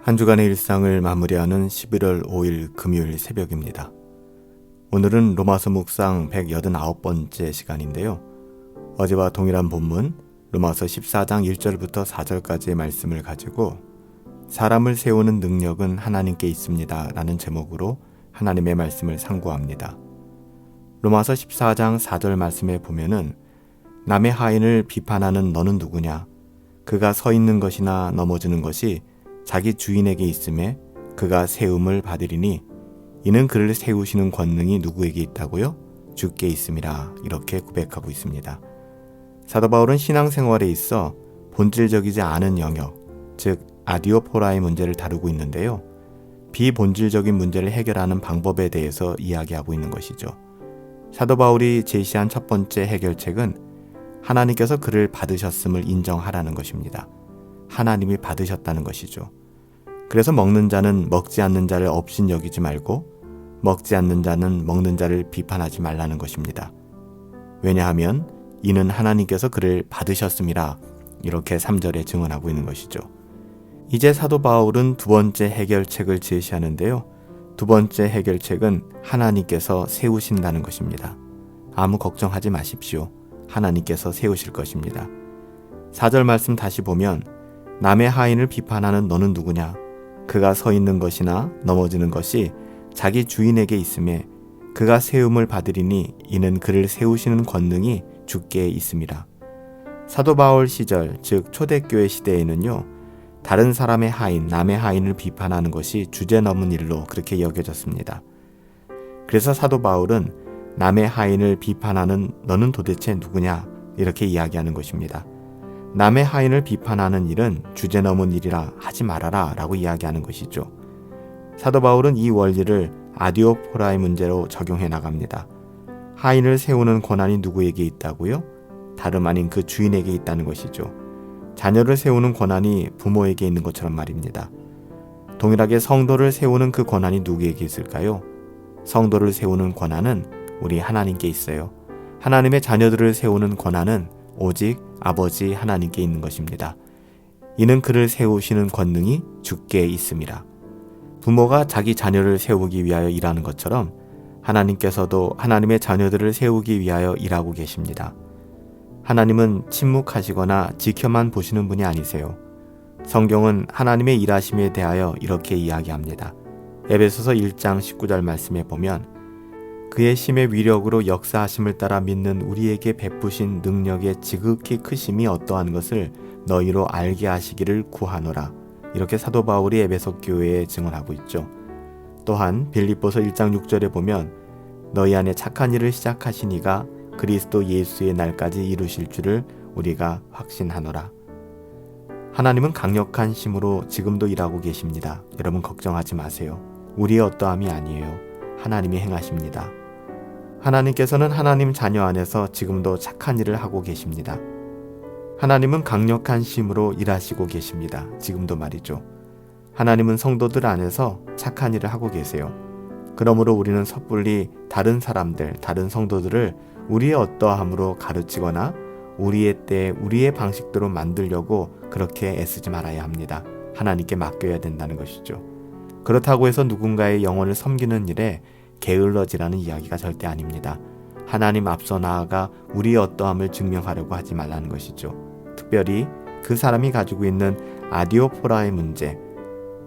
한 주간의 일상을 마무리하는 11월 5일 금요일 새벽입니다. 오늘은 로마서 묵상 189번째 시간인데요. 어제와 동일한 본문 로마서 14장 1절부터 4절까지의 말씀을 가지고 사람을 세우는 능력은 하나님께 있습니다 라는 제목으로 하나님의 말씀을 상고합니다. 로마서 14장 4절 말씀에 보면은 남의 하인을 비판하는 너는 누구냐? 그가 서 있는 것이나 넘어지는 것이 자기 주인에게 있음에 그가 세움을 받으리니 이는 그를 세우시는 권능이 누구에게 있다고요? 주께 있음이라 이렇게 고백하고 있습니다. 사도 바울은 신앙생활에 있어 본질적이지 않은 영역, 즉 아디오포라의 문제를 다루고 있는데요. 비본질적인 문제를 해결하는 방법에 대해서 이야기하고 있는 것이죠. 사도 바울이 제시한 첫 번째 해결책은 하나님께서 그를 받으셨음을 인정하라는 것입니다. 하나님이 받으셨다는 것이죠. 그래서 먹는 자는 먹지 않는 자를 업신여기지 말고 먹지 않는 자는 먹는 자를 비판하지 말라는 것입니다. 왜냐하면 이는 하나님께서 그를 받으셨음이라 이렇게 3절에 증언하고 있는 것이죠. 이제 사도 바울은 두 번째 해결책을 제시하는데요. 두 번째 해결책은 하나님께서 세우신다는 것입니다. 아무 걱정하지 마십시오. 하나님께서 세우실 것입니다. 4절 말씀 다시 보면 남의 하인을 비판하는 너는 누구냐? 그가 서 있는 것이나 넘어지는 것이 자기 주인에게 있음에 그가 세움을 받으리니 이는 그를 세우시는 권능이 주께 있음이라. 사도 바울 시절, 즉 초대교회 시대에는요. 다른 사람의 하인, 남의 하인을 비판하는 것이 주제넘은 일로 그렇게 여겨졌습니다. 그래서 사도 바울은 남의 하인을 비판하는 너는 도대체 누구냐? 이렇게 이야기하는 것입니다. 남의 하인을 비판하는 일은 주제넘은 일이라 하지 말아라 라고 이야기하는 것이죠. 사도 바울은 이 원리를 아디오포라의 문제로 적용해 나갑니다. 하인을 세우는 권한이 누구에게 있다고요? 다름 아닌 그 주인에게 있다는 것이죠. 자녀를 세우는 권한이 부모에게 있는 것처럼 말입니다. 동일하게 성도를 세우는 그 권한이 누구에게 있을까요? 성도를 세우는 권한은 우리 하나님께 있어요. 하나님의 자녀들을 세우는 권한은 오직 아버지 하나님께 있는 것입니다. 이는 그를 세우시는 권능이 주께 있음이라. 부모가 자기 자녀를 세우기 위하여 일하는 것처럼 하나님께서도 하나님의 자녀들을 세우기 위하여 일하고 계십니다. 하나님은 침묵하시거나 지켜만 보시는 분이 아니세요. 성경은 하나님의 일하심에 대하여 이렇게 이야기합니다. 에베소서 1장 19절 말씀에 보면 그의 심의 위력으로 역사하심을 따라 믿는 우리에게 베푸신 능력의 지극히 크심이 어떠한 것을 너희로 알게 하시기를 구하노라. 이렇게 사도 바울이 에베소 교회에 증언하고 있죠. 또한 빌립보서 1장 6절에 보면 너희 안에 착한 일을 시작하신 이가 그리스도 예수의 날까지 이루실 줄을 우리가 확신하노라. 하나님은 강력한 힘으로 지금도 일하고 계십니다. 여러분 걱정하지 마세요. 우리의 어떠함이 아니에요. 하나님이 행하십니다. 하나님께서는 하나님 자녀 안에서 지금도 착한 일을 하고 계십니다. 하나님은 강력한 힘으로 일하시고 계십니다. 지금도 말이죠. 하나님은 성도들 안에서 착한 일을 하고 계세요. 그러므로 우리는 섣불리 다른 사람들, 다른 성도들을 우리의 어떠함으로 가르치거나 우리의 때, 우리의 방식대로 만들려고 그렇게 애쓰지 말아야 합니다. 하나님께 맡겨야 된다는 것이죠. 그렇다고 해서 누군가의 영혼을 섬기는 일에 게을러지라는 이야기가 절대 아닙니다. 하나님 앞서 나아가 우리의 어떠함을 증명하려고 하지 말라는 것이죠. 특별히 그 사람이 가지고 있는 아디오포라의 문제,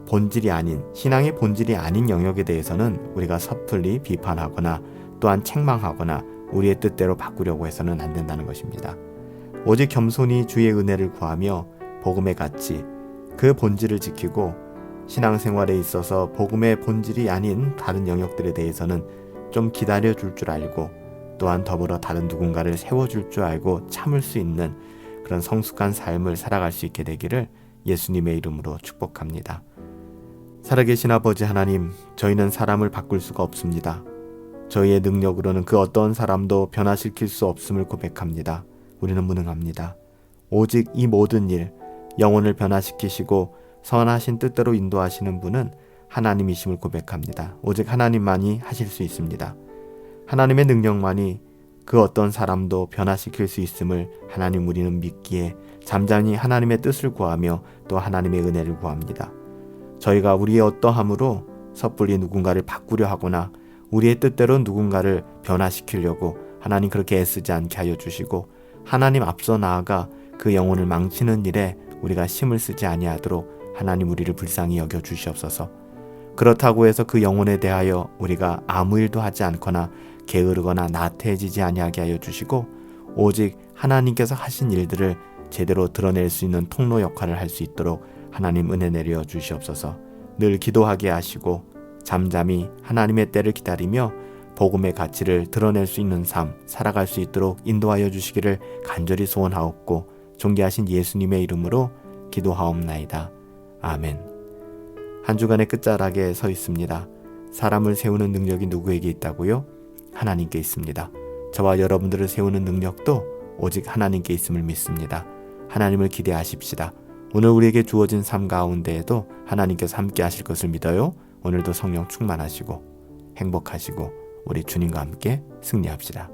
본질이 아닌, 신앙의 본질이 아닌 영역에 대해서는 우리가 섣불리 비판하거나 또한 책망하거나 우리의 뜻대로 바꾸려고 해서는 안 된다는 것입니다. 오직 겸손히 주의 은혜를 구하며 복음의 가치, 그 본질을 지키고 신앙생활에 있어서 복음의 본질이 아닌 다른 영역들에 대해서는 좀 기다려줄 줄 알고 또한 더불어 다른 누군가를 세워줄 줄 알고 참을 수 있는 그런 성숙한 삶을 살아갈 수 있게 되기를 예수님의 이름으로 축복합니다. 살아계신 아버지 하나님, 저희는 사람을 바꿀 수가 없습니다. 저희의 능력으로는 그 어떤 사람도 변화시킬 수 없음을 고백합니다. 우리는 무능합니다. 오직 이 모든 일, 영혼을 변화시키시고 선하신 뜻대로 인도하시는 분은 하나님이심을 고백합니다. 오직 하나님만이 하실 수 있습니다. 하나님의 능력만이 그 어떤 사람도 변화시킬 수 있음을 하나님 우리는 믿기에 잠잠히 하나님의 뜻을 구하며 또 하나님의 은혜를 구합니다. 저희가 우리의 어떠함으로 섣불리 누군가를 바꾸려 하거나 우리의 뜻대로 누군가를 변화시키려고 하나님 그렇게 애쓰지 않게 하여 주시고, 하나님 앞서 나아가 그 영혼을 망치는 일에 우리가 힘을 쓰지 아니하도록 하나님 우리를 불쌍히 여겨 주시옵소서. 그렇다고 해서 그 영혼에 대하여 우리가 아무 일도 하지 않거나 게으르거나 나태해지지 아니하게 하여 주시고, 오직 하나님께서 하신 일들을 제대로 드러낼 수 있는 통로 역할을 할 수 있도록 하나님 은혜 내려 주시옵소서. 늘 기도하게 하시고 잠잠히 하나님의 때를 기다리며 복음의 가치를 드러낼 수 있는 삶 살아갈 수 있도록 인도하여 주시기를 간절히 소원하옵고, 존귀하신 예수님의 이름으로 기도하옵나이다. 아멘. 한 주간의 끝자락에 서 있습니다. 사람을 세우는 능력이 누구에게 있다고요? 하나님께 있습니다. 저와 여러분들을 세우는 능력도 오직 하나님께 있음을 믿습니다. 하나님을 기대하십시다. 오늘 우리에게 주어진 삶 가운데에도 하나님께서 함께 하실 것을 믿어요. 오늘도 성령 충만하시고 행복하시고 우리 주님과 함께 승리합시다.